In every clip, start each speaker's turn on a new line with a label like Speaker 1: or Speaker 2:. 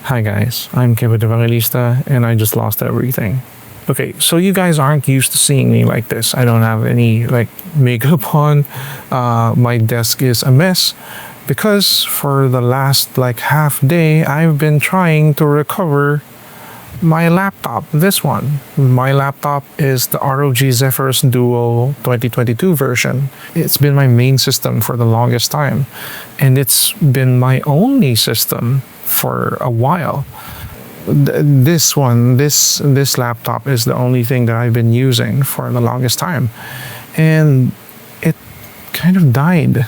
Speaker 1: Hi guys, I'm Kevin Evangelista and I just lost everything. Okay, so you guys aren't used to seeing me like this. I don't have any makeup on. My desk is a mess because for the last half day I've been trying to recover my laptop. This one. My laptop is the ROG Zephyrus Duo 2022 version. It's been my main system for the longest time, and it's been my only system for a while. This laptop is the only thing that I've been using for the longest time, and it kind of died.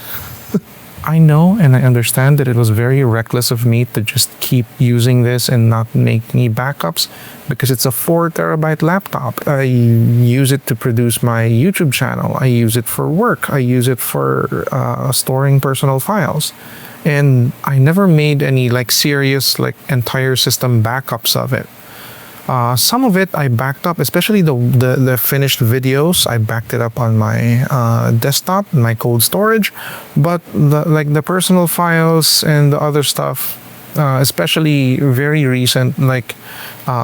Speaker 1: I know and I understand that it was very reckless of me to just keep using this and not make any backups because it's a 4 terabyte laptop. I use it to produce my YouTube channel. I use it for work. I use it for storing personal files. And I never made any serious entire system backups of it. Some of it I backed up, especially the finished videos. I backed it up on my desktop, my cold storage, but the personal files and the other stuff, especially very recent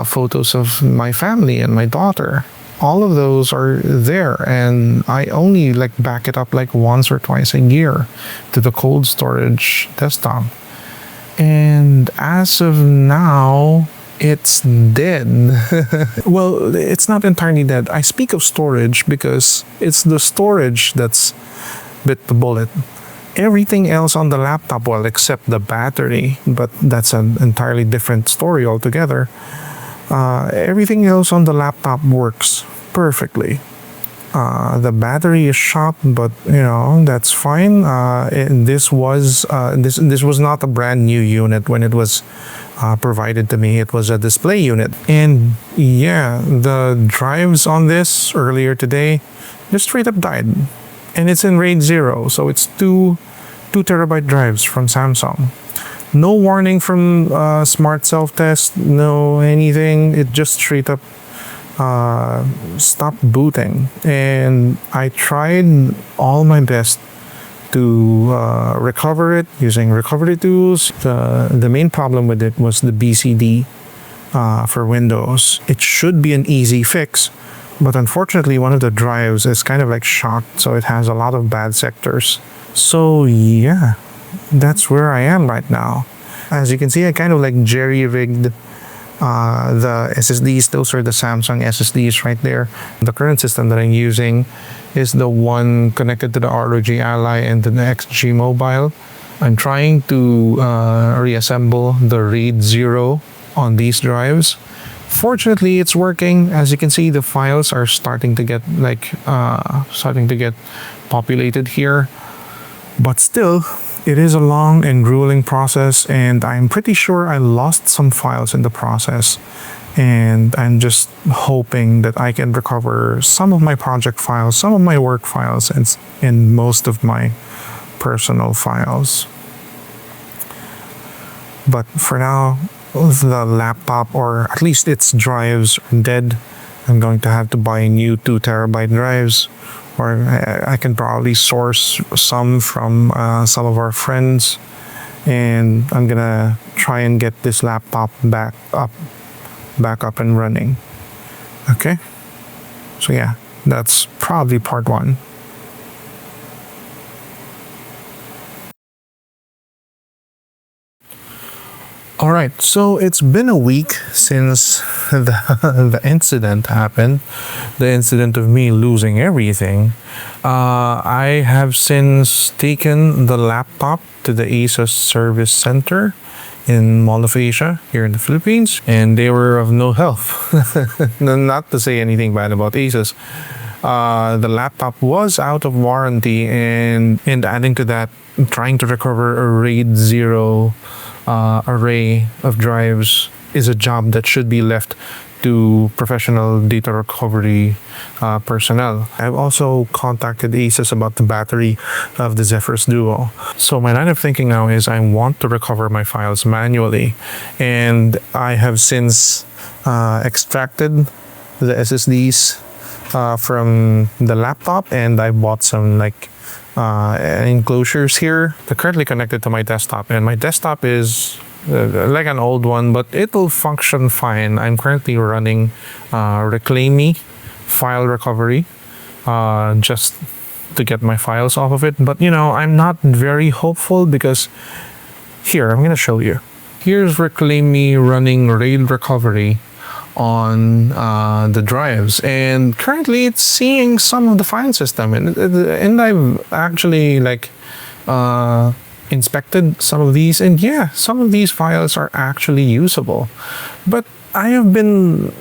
Speaker 1: photos of my family and my daughter, all of those are there, and I only back it up once or twice a year to the cold storage desktop. And as of now, it's dead. Well, it's not entirely dead. I speak of storage because it's the storage that's bit the bullet. Everything else on the laptop, well, except the battery, but that's an entirely different story altogether. Everything else on the laptop works perfectly. The battery is shot, but that's fine. This was not a brand new unit when it was provided to me. It was a display unit, and yeah, the drives on this earlier today just straight up died, and it's in RAID 0, so it's two terabyte drives from Samsung. No warning from Smart Self Test, no anything. It just straight up stopped booting, and I tried all my best to recover it using recovery tools. The main problem with it was the BCD for Windows. It should be an easy fix, but unfortunately one of the drives is kind of shocked, so it has a lot of bad sectors. So yeah, that's where I am right now. As you can see, I kind of jerry-rigged the SSDs. Those are the Samsung SSDs right there. The current system that I'm using is the one connected to the ROG Ally and the XG Mobile. I'm trying to reassemble the RAID 0 on these drives. Fortunately, it's working. As you can see, the files are starting to get populated here, but still, it is a long and grueling process, and I'm pretty sure I lost some files in the process, and I'm just hoping that I can recover some of my project files, some of my work files, and most of my personal files. But for now, the laptop, or at least its drives, are dead. I'm going to have to buy new 2 terabyte drives, or I can probably source some from some of our friends, and I'm gonna try and get this laptop back up and running. Okay, so yeah, that's probably part 1. All right, so it's been a week since the incident happened, the incident of me losing everything. I have since taken the laptop to the ASUS Service Center in Mall of Asia here in the Philippines, and they were of no help. Not to say anything bad about ASUS. The laptop was out of warranty, and adding to that, trying to recover a RAID 0 array of drives is a job that should be left to professional data recovery personnel. I've also contacted ASUS about the battery of the Zephyrus Duo. So my line of thinking now is I want to recover my files manually, and I have since extracted the SSDs from the laptop, and I bought some enclosures here. They're currently connected to my desktop, and my desktop is like an old one, but it will function fine. I'm currently running Reclaim Me file recovery just to get my files off of it. But I'm not very hopeful because here, I'm going to show you. Here's Reclaim Me running RAID recovery on the drives, and currently it's seeing some of the file system, and I've actually inspected some of these, and yeah, some of these files are actually usable. But I have been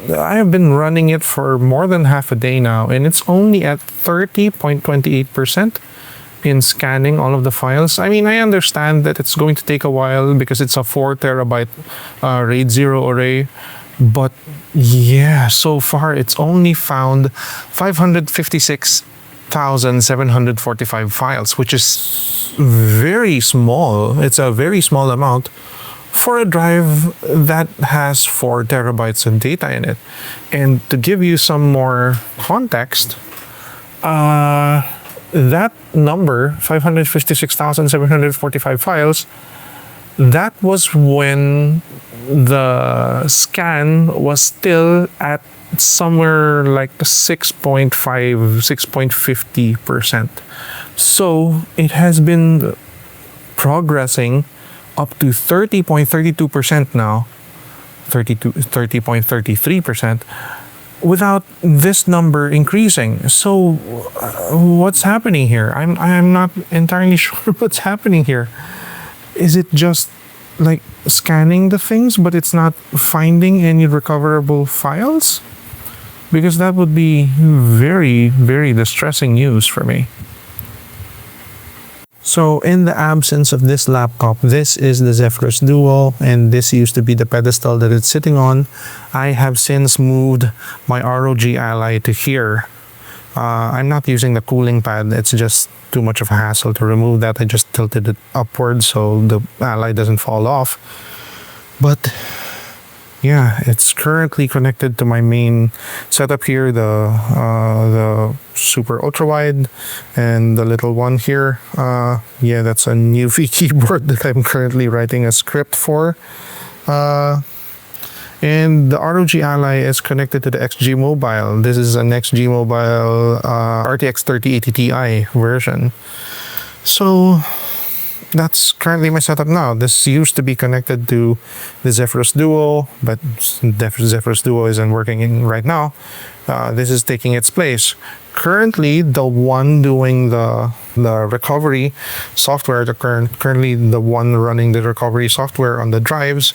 Speaker 1: running it for more than half a day now, and it's only at 30.28% in scanning all of the files. I mean, I understand that it's going to take a while because it's a 4 terabyte RAID 0 array, but yeah, so far it's only found 556,745 files, which is very small. It's a very small amount for a drive that has 4 terabytes of data in it. And to give you some more context, that number, 556,745 files, that was when the scan was still at somewhere like 6.5, 6.50%. So it has been progressing up to 30.32% now, 30.33%, without this number increasing. So what's happening here? I'm not entirely sure what's happening here. Is it just like scanning the things, but it's not finding any recoverable files? Because that would be very, very distressing news for me. So in the absence of this laptop, this is the Zephyrus Duo, and this used to be the pedestal that it's sitting on. I have since moved my ROG Ally to here. I'm not using the cooling pad. It's just too much of a hassle to remove that. I just tilted it upwards so the Ally doesn't fall off. But yeah, it's currently connected to my main setup here, the super ultra wide, and the little one here. Yeah, that's a new keyboard that I'm currently writing a script for. And the ROG Ally is connected to the XG Mobile. This is an XG Mobile RTX 3080 Ti version. So that's currently my setup now. This used to be connected to the Zephyrus Duo, but the Zephyrus Duo isn't working right now. This is taking its place. Currently, the one doing the recovery software, currently the one running the recovery software on the drives,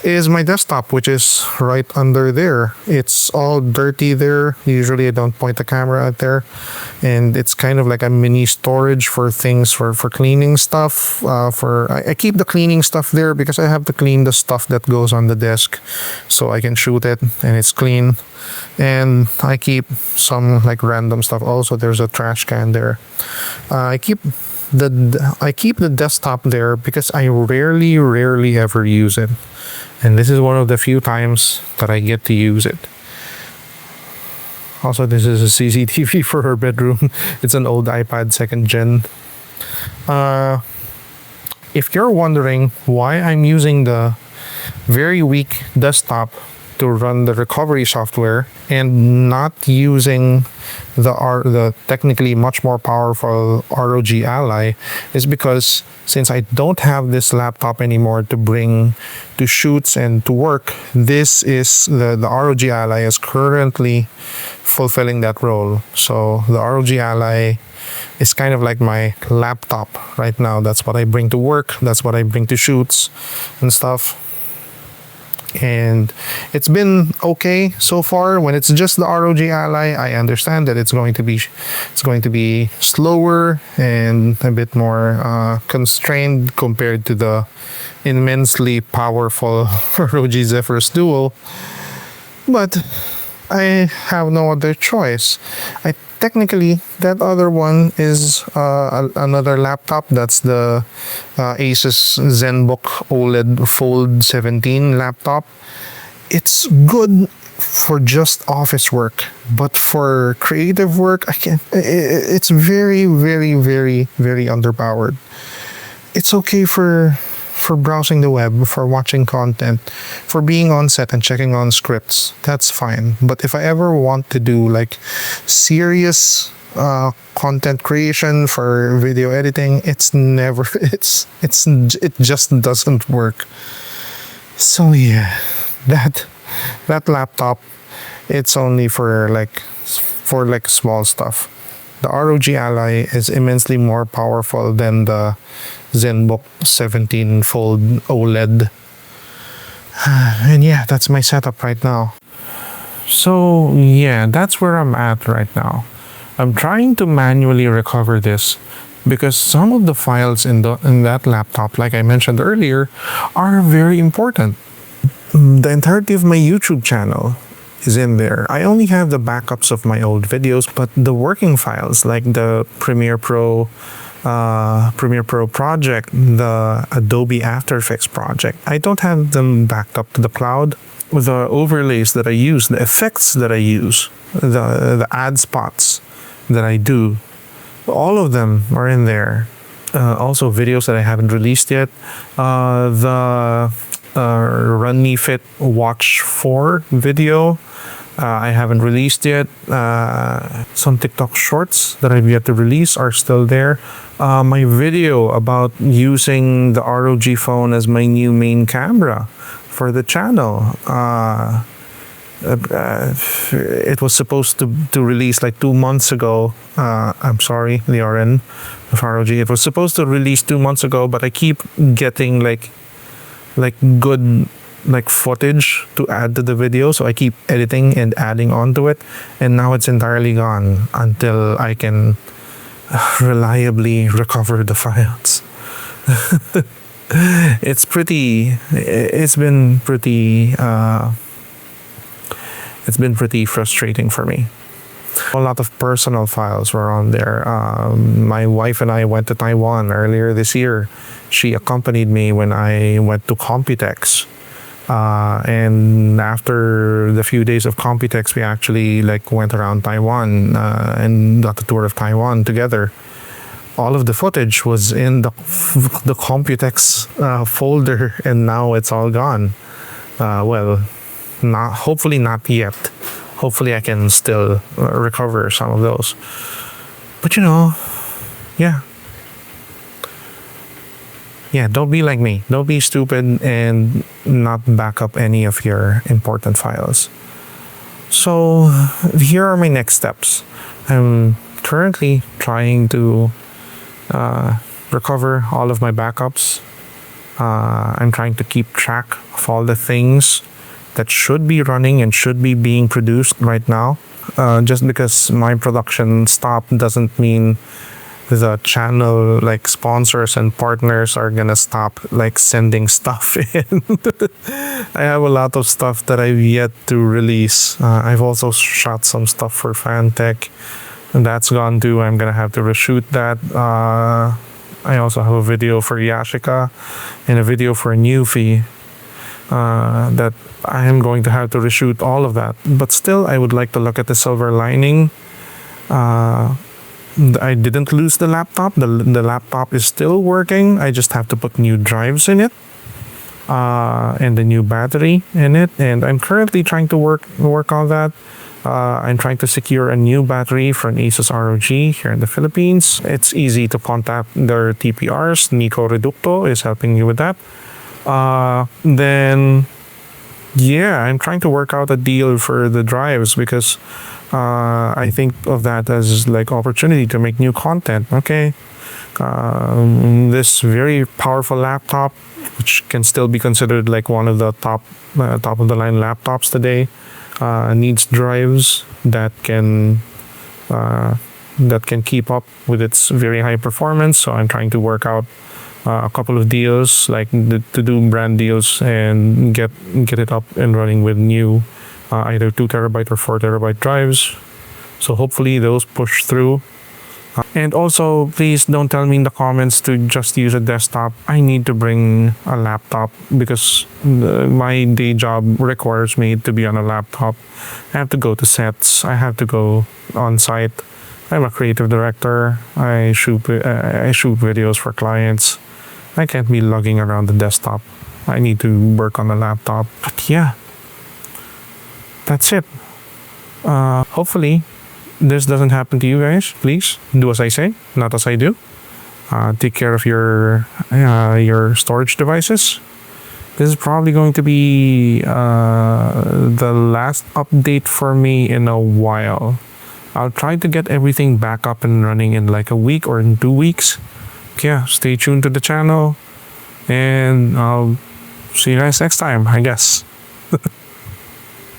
Speaker 1: is my desktop, which is right under there. It's all dirty there. Usually I don't point the camera out there, and it's kind of like a mini storage for things for cleaning stuff. I keep the cleaning stuff there because I have to clean the stuff that goes on the desk so I can shoot it and it's clean. And I keep some like random stuff also. There's a trash can there. I keep the desktop there because I rarely ever use it, and this is one of the few times that I get to use it. Also, this is a CCTV for her bedroom. It's an old iPad 2nd gen. If you're wondering why I'm using the very weak desktop to run the recovery software and not using the technically much more powerful ROG Ally, is because since I don't have this laptop anymore to bring to shoots and to work, this is the ROG Ally is currently fulfilling that role. So the ROG Ally is kind of like my laptop right now. That's what I bring to work. That's what I bring to shoots and stuff. And it's been okay so far. When it's just the ROG Ally, I understand that it's going to be slower and a bit more constrained compared to the immensely powerful ROG Zephyrus Duo. But I have no other choice. Technically, that other one is another laptop. That's the Asus ZenBook OLED Fold 17 laptop. It's good for just office work, but for creative work, it's very, very, very, very underpowered. It's okay for for browsing the web, for watching content, for being on set and checking on scripts, that's fine. But if I ever want to do like serious content creation for video editing, it's never it just doesn't work. So yeah, that laptop, it's only for like small stuff. The ROG Ally is immensely more powerful than the ZenBook 17 Fold OLED. And yeah, that's my setup right now. So yeah, that's where I'm at right now. I'm trying to manually recover this because some of the files in that laptop, like I mentioned earlier, are very important. The entirety of my YouTube channel is in there. I only have the backups of my old videos, but the working files like the Premiere Pro project, the Adobe After Effects project, I don't have them backed up to the cloud. The overlays that I use, the effects that I use, the ad spots that I do, all of them are in there. Also videos that I haven't released yet. The Run Me Fit Watch 4 video, I haven't released yet. Some TikTok shorts that I've yet to release are still there. My video about using the ROG phone as my new main camera for the channel. It was supposed to release like 2 months ago. I'm sorry, Leoren of ROG. It was supposed to release 2 months ago, but I keep getting like good footage to add to the video, so I keep editing and adding onto it, and now it's entirely gone until I can reliably recover the files. It's been pretty frustrating for me. A lot of personal files were on there. My wife and I went to Taiwan earlier this year. She accompanied me when I went to Computex. And after the few days of Computex, we actually went around Taiwan and got a tour of Taiwan together. All of the footage was in the Computex folder, and now it's all gone. Hopefully not yet. Hopefully I can still recover some of those. But yeah. Yeah, don't be like me. Don't be stupid and not back up any of your important files. So here are my next steps. I'm currently trying to recover all of my backups. I'm trying to keep track of all the things that should be running and should be being produced right now. Just because my production stopped doesn't mean the channel sponsors and partners are gonna stop sending stuff in. I have a lot of stuff that I've yet to release. I've also shot some stuff for Fantech, and that's gone too. I'm gonna have to reshoot that. I also have a video for Yashica and a video for Newfie that I am going to have to reshoot all of that. But still, I would like to look at the silver lining. I didn't lose the laptop. The laptop is still working. I just have to put new drives in it and a new battery in it. And I'm currently trying to work on that. I'm trying to secure a new battery for an Asus ROG here in the Philippines. It's easy to contact their TPRs. Nico Reducto is helping you with that. Then, yeah, I'm trying to work out a deal for the drives because I think of that as opportunity to make new content. Okay, this very powerful laptop, which can still be considered one of the top of the line laptops today, needs drives that can keep up with its very high performance. So I'm trying to work out a couple of deals, to do brand deals and get it up and running with new either 2 terabyte or 4 terabyte drives. So hopefully those push through. And also, please don't tell me in the comments to just use a desktop. I need to bring a laptop because my day job requires me to be on a laptop. I have to go to sets. I have to go on site. I'm a creative director. I shoot videos for clients. I can't be lugging around the desktop. I need to work on the laptop. But yeah, that's it. Hopefully, this doesn't happen to you guys. Please do as I say, not as I do. Take care of your storage devices. This is probably going to be the last update for me in a while. I'll try to get everything back up and running in like a week or in 2 weeks. Yeah, stay tuned to the channel, and I'll see you guys next time, I guess.